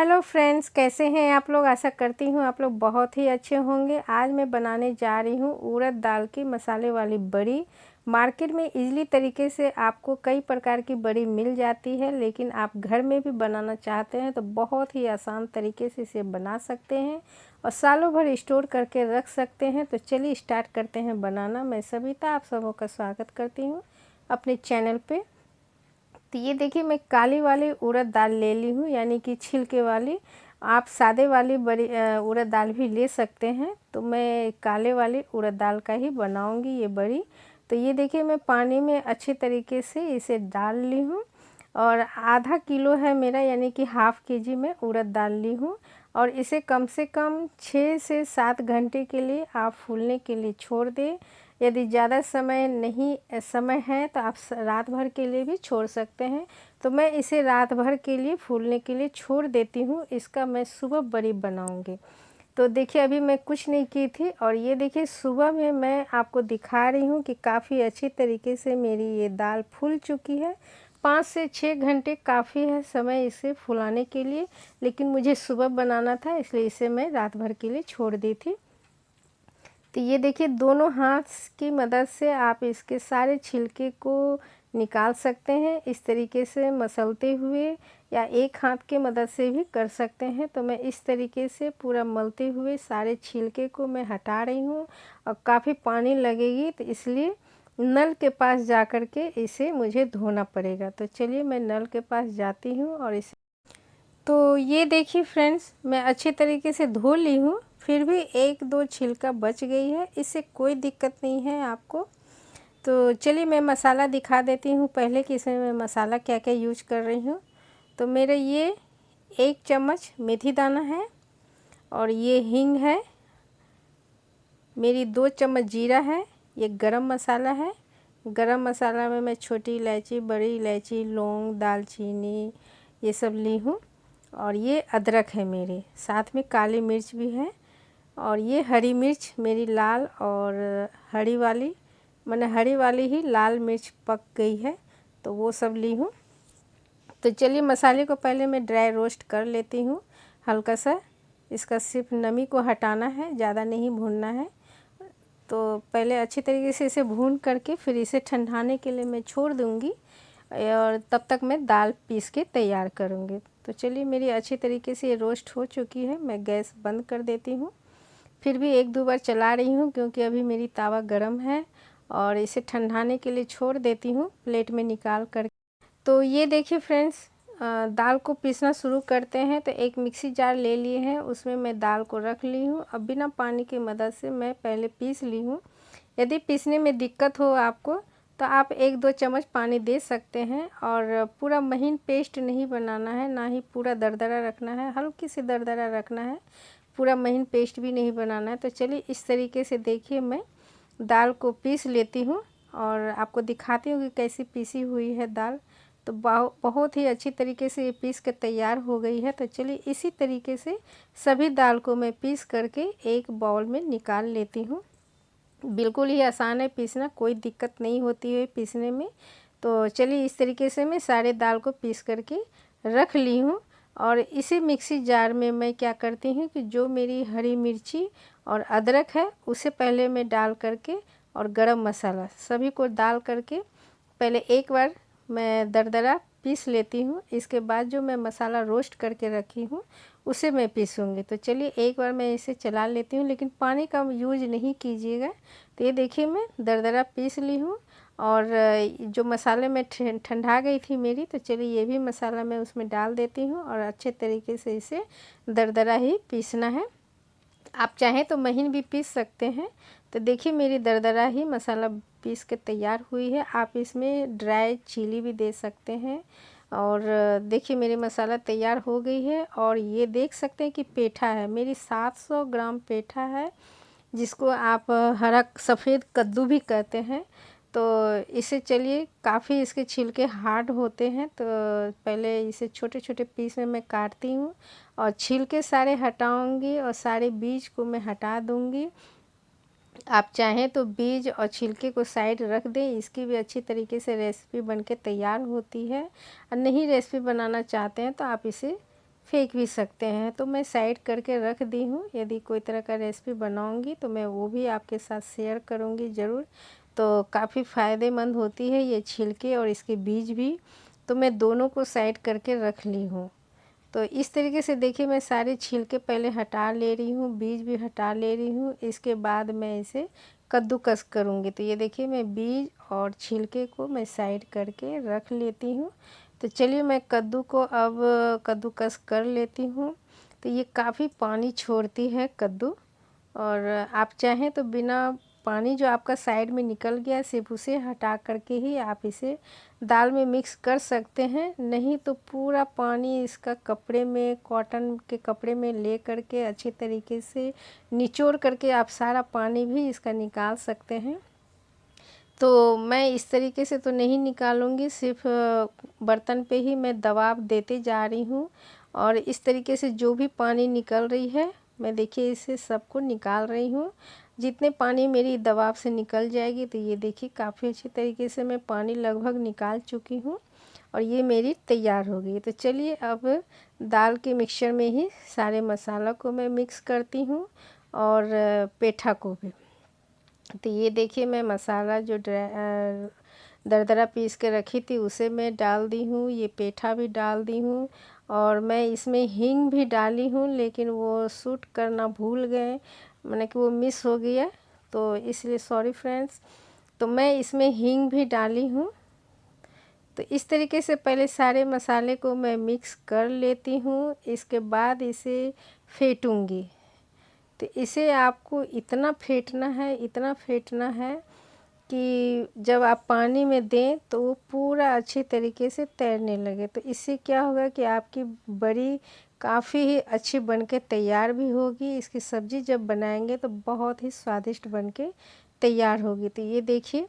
Hello friends, कैसे हैं आप लोग। आशा करती हूँ आप लोग बहुत ही अच्छे होंगे। आज मैं बनाने जा रही हूँ उड़द दाल की मसाले वाली बड़ी। मार्केट में इजीली तरीके से आपको कई प्रकार की बड़ी मिल जाती है, लेकिन आप घर में भी बनाना चाहते हैं तो बहुत ही आसान तरीके से इसे बना सकते हैं और सालों भर स्टोर करके रख सकते हैं। तो चलिए स्टार्ट करते हैं बनाना। मैं सविता आप सबों का स्वागत करती हूँ अपने चैनल पे। तो ये देखिए, मैं काली वाली उड़द दाल ले ली हूँ, यानी कि छिलके वाली। आप सादे वाली बड़ी उड़द दाल भी ले सकते हैं। तो मैं काले वाली उड़द दाल का ही बनाऊँगी ये बड़ी। तो ये देखिए, मैं पानी में अच्छे तरीके से इसे डाल ली हूँ और आधा किलो है मेरा, यानी कि हाफ़ केजी में उड़द डाल ली हूँ। और इसे कम से कम 6 से 7 घंटे के लिए आप फूलने के लिए छोड़ दें। यदि ज़्यादा समय है तो आप रात भर के लिए भी छोड़ सकते हैं। तो मैं इसे रात भर के लिए फूलने के लिए छोड़ देती हूँ। इसका मैं सुबह बड़ी बनाऊँगी। तो देखिए, अभी मैं कुछ नहीं की थी और ये देखिए, सुबह में मैं आपको दिखा रही हूँ कि काफ़ी अच्छी तरीके से मेरी ये दाल फूल चुकी है। 5 से 6 घंटे काफ़ी है समय इसे फुलाने के लिए, लेकिन मुझे सुबह बनाना था इसलिए इसे मैं रात भर के लिए छोड़ दी थी। तो ये देखिए, दोनों हाथ की मदद से आप इसके सारे छिलके को निकाल सकते हैं, इस तरीके से मसलते हुए, या एक हाथ के मदद से भी कर सकते हैं। तो मैं इस तरीके से पूरा मलते हुए सारे छिलके को मैं हटा रही हूँ। और काफ़ी पानी लगेगी तो इसलिए नल के पास जा कर के इसे मुझे धोना पड़ेगा। तो चलिए मैं नल के पास जाती हूँ और इसे, तो ये देखिए फ्रेंड्स, मैं अच्छे तरीके से धो ली हूँ, फिर भी एक दो छिलका बच गई है। इससे कोई दिक्कत नहीं है आपको। तो चलिए मैं मसाला दिखा देती हूँ पहले कि इसमें मैं मसाला क्या क्या यूज कर रही हूँ। तो मेरे ये 1 चम्मच मेथी दाना है, और ये हींग है, मेरी 2 चम्मच जीरा है, ये गरम मसाला है। गरम मसाला में मैं छोटी इलायची, बड़ी इलायची, लौंग, दालचीनी ये सब ली हूँ। और ये अदरक है मेरे साथ में, काली मिर्च भी है। और ये हरी मिर्च मेरी लाल और हरी वाली, मैंने हरी वाली ही लाल मिर्च पक गई है तो वो सब ली हूँ। तो चलिए मसाले को पहले मैं ड्राई रोस्ट कर लेती हूँ हल्का सा। इसका सिर्फ नमी को हटाना है, ज़्यादा नहीं भूनना है। तो पहले अच्छी तरीके से इसे भून करके फिर इसे ठंडाने के लिए मैं छोड़ दूँगी, और तब तक मैं दाल पीस के तैयार करूँगी। तो चलिए, मेरी अच्छी तरीके से ये रोस्ट हो चुकी है। मैं गैस बंद कर देती हूँ। फिर भी 1-2 बार चला रही हूँ क्योंकि अभी मेरी तवा गरम है, और इसे ठंडाने के लिए छोड़ देती हूँ प्लेट में निकाल कर। तो ये देखिए फ्रेंड्स, दाल को पीसना शुरू करते हैं। तो एक मिक्सी जार ले लिए हैं, उसमें मैं दाल को रख ली हूँ। अब बिना पानी की मदद से मैं पहले पीस ली हूँ। यदि पीसने में दिक्कत हो आपको तो आप 1-2 चम्मच पानी दे सकते हैं। और पूरा महीन पेस्ट नहीं बनाना है, ना ही पूरा दरदरा रखना है, हल्की सी दरदरा रखना है, पूरा महीन पेस्ट भी नहीं बनाना है। तो चलिए इस तरीके से देखिए, मैं दाल को पीस लेती हूँ और आपको दिखाती हूँ कि कैसी पीसी हुई है दाल। तो बहुत ही अच्छी तरीके से ये पीस के तैयार हो गई है। तो चलिए इसी तरीके से सभी दाल को मैं पीस करके एक बाउल में निकाल लेती हूँ। बिल्कुल ही आसान है पीसना, कोई दिक्कत नहीं होती है पीसने में। तो चलिए इस तरीके से मैं सारे दाल को पीस करके रख ली हूँ। और इसी मिक्सी जार में मैं क्या करती हूँ कि जो मेरी हरी मिर्ची और अदरक है उसे पहले मैं डाल करके, और गरम मसाला सभी को डाल करके पहले एक बार मैं दरदरा पीस लेती हूँ। इसके बाद जो मैं मसाला रोस्ट करके रखी हूँ उसे मैं पीसूँगी। तो चलिए एक बार मैं इसे चला लेती हूँ, लेकिन पानी का यूज नहीं कीजिएगा। तो ये देखिए, मैं दरदरा पीस ली हूँ। और जो मसाले में ठंडा गई थी मेरी, तो चलिए ये भी मसाला मैं उसमें डाल देती हूँ और अच्छे तरीके से इसे दरदरा ही पीसना है। आप चाहें तो महीन भी पीस सकते हैं। तो देखिए मेरी दरदरा ही मसाला पीस के तैयार हुई है। आप इसमें ड्राई चिली भी दे सकते हैं। और देखिए मेरी मसाला तैयार हो गई है। और ये देख सकते हैं कि पेठा है, मेरी 700 ग्राम पेठा है, जिसको आप हरा सफ़ेद कद्दू भी कहते हैं। तो इसे चलिए, काफ़ी इसके छिलके हार्ड होते हैं, तो पहले इसे छोटे छोटे पीस में मैं काटती हूँ और छिलके सारे हटाऊंगी और सारे बीज को मैं हटा दूंगी। आप चाहें तो बीज और छिलके को साइड रख दें, इसकी भी अच्छी तरीके से रेसिपी बनके तैयार होती है। और नहीं रेसिपी बनाना चाहते हैं तो आप इसे फेंक भी सकते हैं। तो मैं साइड करके रख दी हूँ। यदि कोई तरह का रेसिपी बनाऊँगी तो मैं वो भी आपके साथ शेयर करूँगी ज़रूर। तो काफ़ी फ़ायदेमंद होती है ये छिलके और इसके बीज भी। तो मैं दोनों को साइड करके रख ली हूँ। तो इस तरीके से देखिए मैं सारे छिलके पहले हटा ले रही हूँ, बीज भी हटा ले रही हूँ। इसके बाद मैं इसे कद्दूकस करूँगी। तो ये देखिए मैं बीज और छिलके को मैं साइड करके रख लेती हूँ। तो चलिए मैं कद्दू को अब कद्दूकस कर लेती हूँ। तो ये काफ़ी पानी छोड़ती है कद्दू, और आप चाहें तो बिना पानी जो आपका साइड में निकल गया सिर्फ उसे हटा करके ही आप इसे दाल में मिक्स कर सकते हैं। नहीं तो पूरा पानी इसका कपड़े में, कॉटन के कपड़े में ले करके अच्छे तरीके से निचोड़ करके आप सारा पानी भी इसका निकाल सकते हैं। तो मैं इस तरीके से तो नहीं निकालूंगी, सिर्फ बर्तन पे ही मैं दबाव देते जा रही हूँ। और इस तरीके से जो भी पानी निकल रही है मैं देखिए इसे सबको निकाल रही हूँ। जितने पानी मेरी दबाव से निकल जाएगी, तो ये देखिए काफ़ी अच्छी तरीके से मैं पानी लगभग निकाल चुकी हूँ और ये मेरी तैयार हो गई। तो चलिए अब दाल के मिक्सचर में ही सारे मसाला को मैं मिक्स करती हूँ और पेठा को भी। तो ये देखिए मैं मसाला जो दरदरा पीस के रखी थी उसे मैं डाल दी हूँ, ये पेठा भी डाल दी हूँ और मैं इसमें हींग भी डाली हूँ, लेकिन वो शूट करना भूल गए, मैंने कि वो मिस हो गया, तो इसलिए सॉरी फ्रेंड्स। तो मैं इसमें हींग भी डाली हूँ। तो इस तरीके से पहले सारे मसाले को मैं मिक्स कर लेती हूँ। इसके बाद इसे फेंटूंगी। तो इसे आपको इतना फेंटना है, इतना फेंटना है कि जब आप पानी में दें तो वो पूरा अच्छी तरीके से तैरने लगे। तो इससे क्या होगा कि आपकी बड़ी काफ़ी ही अच्छी बनके तैयार भी होगी। इसकी सब्ज़ी जब बनाएंगे तो बहुत ही स्वादिष्ट बनके तैयार होगी। तो ये देखिए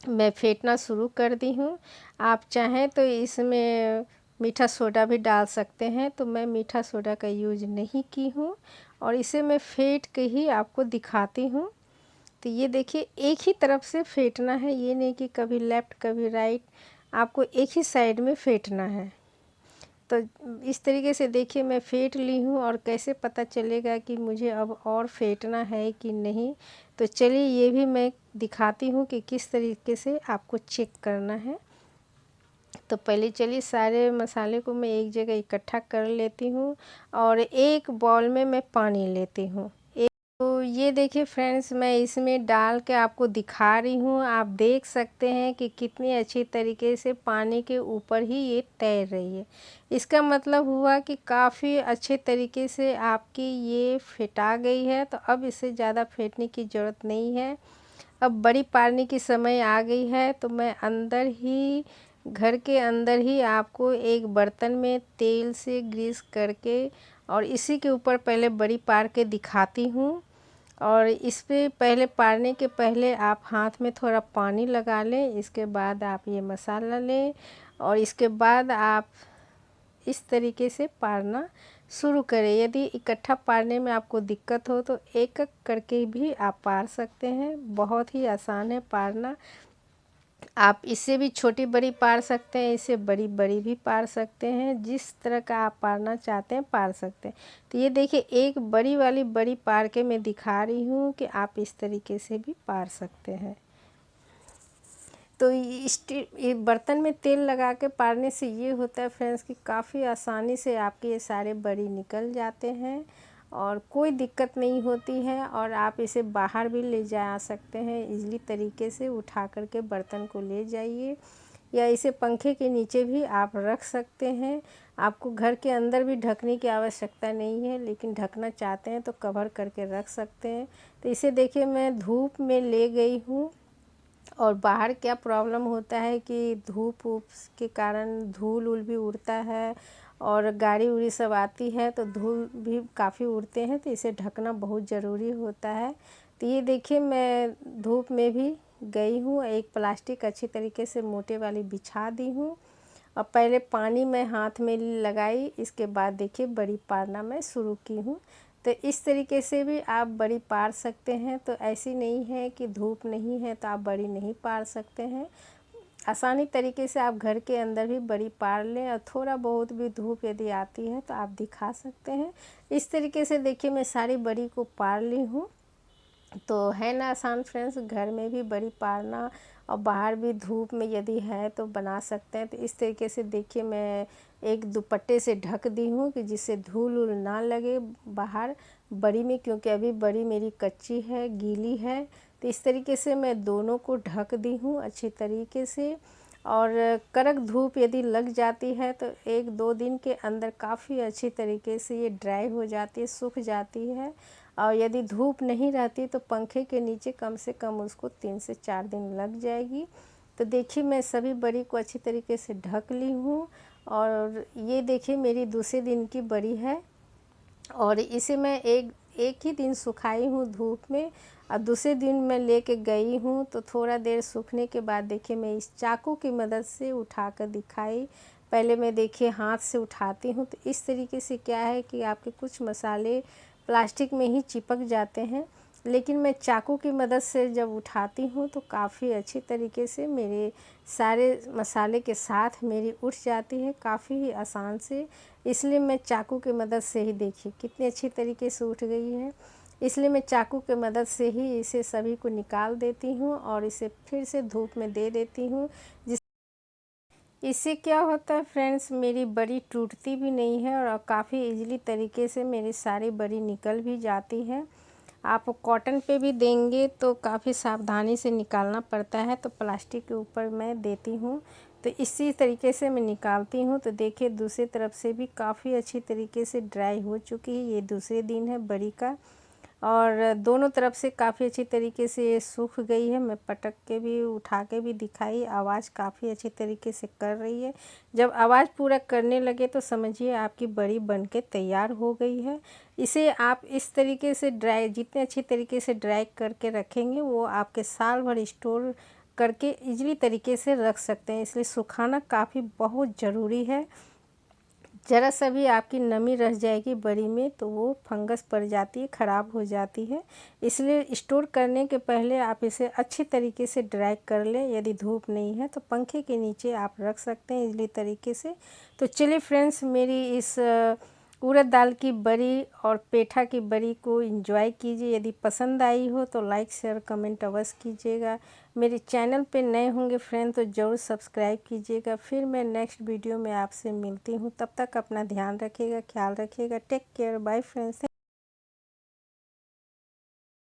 मैं फेंटना शुरू कर दी हूँ। आप चाहें तो इसमें मीठा सोडा भी डाल सकते हैं, तो मैं मीठा सोडा का यूज नहीं की हूँ और इसे मैं फेंट के ही आपको दिखाती हूँ। तो ये देखिए एक ही तरफ से फेंटना है, ये नहीं कि कभी लेफ़्ट कभी राइट, आपको एक ही साइड में फेंटना है। तो इस तरीके से देखिए मैं फेंट ली हूँ। और कैसे पता चलेगा कि मुझे अब और फेंटना है कि नहीं, तो चलिए ये भी मैं दिखाती हूँ कि किस तरीके से आपको चेक करना है। तो पहले चलिए सारे मसाले को मैं एक जगह इकट्ठा कर लेती हूँ और एक बाउल में मैं पानी लेती हूँ। तो ये देखिए फ्रेंड्स मैं इसमें डाल के आपको दिखा रही हूँ। आप देख सकते हैं कि कितनी अच्छी तरीके से पानी के ऊपर ही ये तैर रही है। इसका मतलब हुआ कि काफ़ी अच्छे तरीके से आपकी ये फेंटा गई है। तो अब इसे ज़्यादा फेंटने की ज़रूरत नहीं है। अब बड़ी पारने की समय आ गई है। तो मैं अंदर ही, घर के अंदर ही आपको एक बर्तन में तेल से ग्रीस करके और इसी के ऊपर पहले बड़ी पार के दिखाती हूँ। और इस पे पहले पारने के पहले आप हाथ में थोड़ा पानी लगा लें। इसके बाद आप ये मसाला लें और इसके बाद आप इस तरीके से पारना शुरू करें। यदि इकट्ठा पारने में आपको दिक्कत हो तो एक एक करके भी आप पार सकते हैं। बहुत ही आसान है पारना। आप इससे भी छोटी बड़ी पार सकते हैं, इससे बड़ी बड़ी भी पार सकते हैं। जिस तरह का आप पारना चाहते हैं पार सकते हैं। तो ये देखिए एक बड़ी वाली बड़ी पार के मैं दिखा रही हूँ कि आप इस तरीके से भी पार सकते हैं। तो ये बर्तन में तेल लगा के पारने से ये होता है फ्रेंड्स कि काफ़ी आसानी से आपके ये सारे बड़ी निकल जाते हैं और कोई दिक्कत नहीं होती है। और आप इसे बाहर भी ले जा सकते हैं इजीली तरीके से, उठा करके बर्तन को ले जाइए या इसे पंखे के नीचे भी आप रख सकते हैं। आपको घर के अंदर भी ढकने की आवश्यकता नहीं है, लेकिन ढकना चाहते हैं तो कवर करके रख सकते हैं। तो इसे देखिए मैं धूप में ले गई हूँ। और बाहर क्या प्रॉब्लम होता है कि धूप वूप के कारण धूल वूल भी उड़ता है और गाड़ी उड़ी सब आती है तो धूल भी काफ़ी उड़ते हैं। तो इसे ढकना बहुत ज़रूरी होता है। तो ये देखिए मैं धूप में भी गई हूँ, एक प्लास्टिक अच्छी तरीके से मोटे वाली बिछा दी हूँ और पहले पानी में हाथ में लगाई। इसके बाद देखिए बड़ी पारना मैं शुरू की हूँ। तो इस तरीके से भी आप बड़ी पार सकते हैं। तो ऐसी नहीं है कि धूप नहीं है तो आप बड़ी नहीं पार सकते हैं। आसानी तरीके से आप घर के अंदर भी बड़ी पार लें और थोड़ा बहुत भी धूप यदि आती है तो आप दिखा सकते हैं। इस तरीके से देखिए मैं सारी बड़ी को पार ली हूँ। तो है ना आसान फ्रेंड्स, घर में भी बड़ी पारना और बाहर भी धूप में यदि है तो बना सकते हैं। तो इस तरीके से देखिए मैं एक दुपट्टे से ढक दी हूँ कि जिससे धूल उल ना लगे बाहर बड़ी में, क्योंकि अभी बड़ी मेरी कच्ची है, गीली है। तो इस तरीके से मैं दोनों को ढक दी हूँ अच्छी तरीके से। और कड़क धूप यदि लग जाती है तो 1-2 दिन के अंदर काफ़ी अच्छी तरीके से ये ड्राई हो जाती है, सूख जाती है। और यदि धूप नहीं रहती तो पंखे के नीचे कम से कम उसको 3 से 4 दिन लग जाएगी। तो देखिए मैं सभी बड़ी को अच्छी तरीके से ढक ली हूँ। और ये देखिए मेरी दूसरे दिन की बड़ी है और इसे मैं एक ही दिन सुखाई हूँ धूप में और दूसरे दिन मैं लेके गई हूँ। तो थोड़ा देर सूखने के बाद देखिए मैं इस चाकू की मदद से उठाकर दिखाई। पहले मैं देखिए हाथ से उठाती हूँ तो इस तरीके से क्या है कि आपके कुछ मसाले प्लास्टिक में ही चिपक जाते हैं, लेकिन मैं चाकू की मदद से जब उठाती हूँ तो काफ़ी अच्छी तरीके से मेरे सारे मसाले के साथ मेरी उठ जाती है, काफ़ी ही आसान से। इसलिए मैं चाकू की मदद से ही देखिए कितनी अच्छी तरीके से उठ गई है। इसलिए मैं चाकू की मदद से ही इसे सभी को निकाल देती हूँ और इसे फिर से धूप में दे देती हूँ। इससे क्या होता है फ्रेंड्स, मेरी बड़ी टूटती भी नहीं है और काफ़ी इजीली तरीके से मेरी सारी बड़ी निकल भी जाती है। आप कॉटन पे भी देंगे तो काफ़ी सावधानी से निकालना पड़ता है, तो प्लास्टिक के ऊपर मैं देती हूँ तो इसी तरीके से मैं निकालती हूँ। तो देखिए दूसरी तरफ से भी काफ़ी अच्छी तरीके से ड्राई हो चुकी है। ये दूसरे दिन है बड़ी का और दोनों तरफ से काफ़ी अच्छी तरीके से ये सूख गई है। मैं पटक के भी उठा के भी दिखाई, आवाज़ काफ़ी अच्छी तरीके से कर रही है। जब आवाज़ पूरा करने लगे तो समझिए आपकी बड़ी बन के तैयार हो गई है। इसे आप इस तरीके से ड्राई, जितने अच्छी तरीके से ड्राई करके रखेंगे वो आपके साल भर स्टोर करके इजीली तरीके से रख सकते हैं। इसलिए सुखाना काफ़ी बहुत ज़रूरी है। ज़रा सा भी आपकी नमी रह जाएगी बड़ी में तो वो फंगस पड़ जाती है, ख़राब हो जाती है। इसलिए स्टोर करने के पहले आप इसे अच्छी तरीके से ड्राई कर लें। यदि धूप नहीं है तो पंखे के नीचे आप रख सकते हैं इजीली तरीके से। तो चलिए फ्रेंड्स, मेरी इस उड़द दाल की बड़ी और पेठा की बड़ी को एंजॉय कीजिए। यदि पसंद आई हो तो लाइक शेयर कमेंट अवश्य कीजिएगा। मेरे चैनल पे नए होंगे फ्रेंड तो ज़रूर सब्सक्राइब कीजिएगा। फिर मैं नेक्स्ट वीडियो में आपसे मिलती हूँ। तब तक अपना ध्यान रखिएगा, ख्याल रखिएगा। Take care, bye friends.